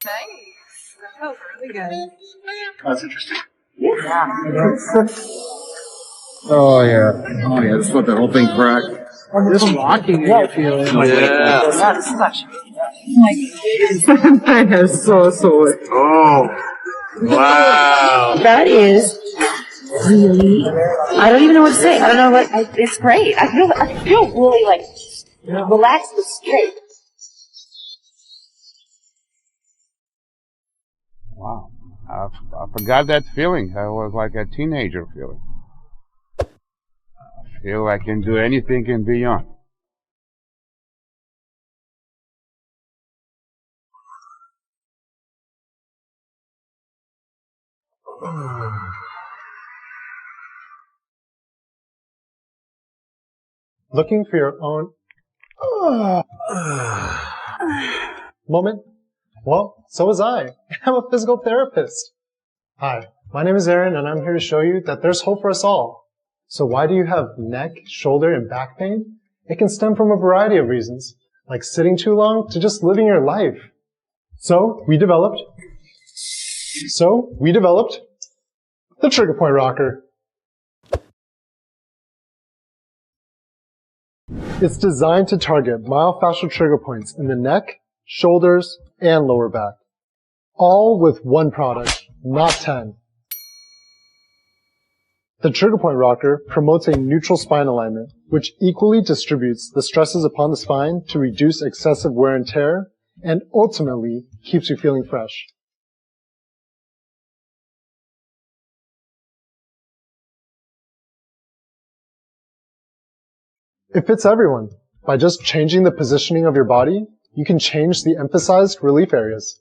Nice. That feels really good. That's interesting. Yeah. Oh yeah, just let the whole thing crack. Just rocking it, you feel it. Yeah. Yeah, this is actually That is so. Oh. Wow. That is really. I don't even know what to say. I don't know what. It's great. I feel really like relaxed and straight. Wow. I forgot that feeling. I was like a teenager feeling. I feel I can do anything and beyond. Looking for your own moment? Well, so was I. I'm a physical therapist. Hi, my name is Aaron, and I'm here to show you that there's hope for us all. So why do you have neck, shoulder, and back pain? It can stem from a variety of reasons, like sitting too long to just living your life. So we developed the trigger point rocker. It's designed to target myofascial trigger points in the neck, shoulders, and lower back. All with one product, not 10. The trigger point rocker promotes a neutral spine alignment, which equally distributes the stresses upon the spine to reduce excessive wear and tear, and ultimately keeps you feeling fresh. It fits everyone. By just changing the positioning of your body, you can change the emphasized relief areas.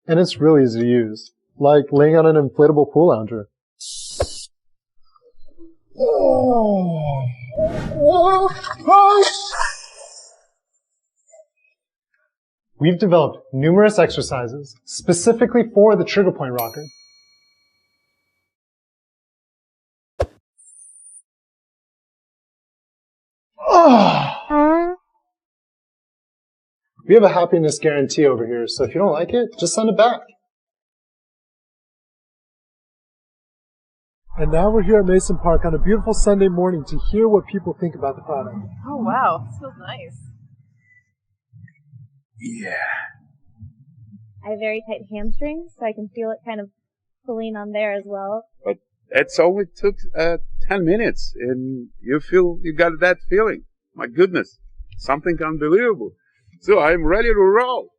And it's really easy to use, like laying on an inflatable pool lounger. We've developed numerous exercises specifically for the trigger point rocker. We have a happiness guarantee over here, so if you don't like it, just send it back. And now we're here at Mason Park on a beautiful Sunday morning to hear what people think about the product. Oh wow, this feels nice. Yeah. I have very tight hamstrings, so I can feel it kind of pulling on there as well. But it's only took 10 minutes, and you got that feeling. My goodness, something unbelievable. So I'm ready to roll.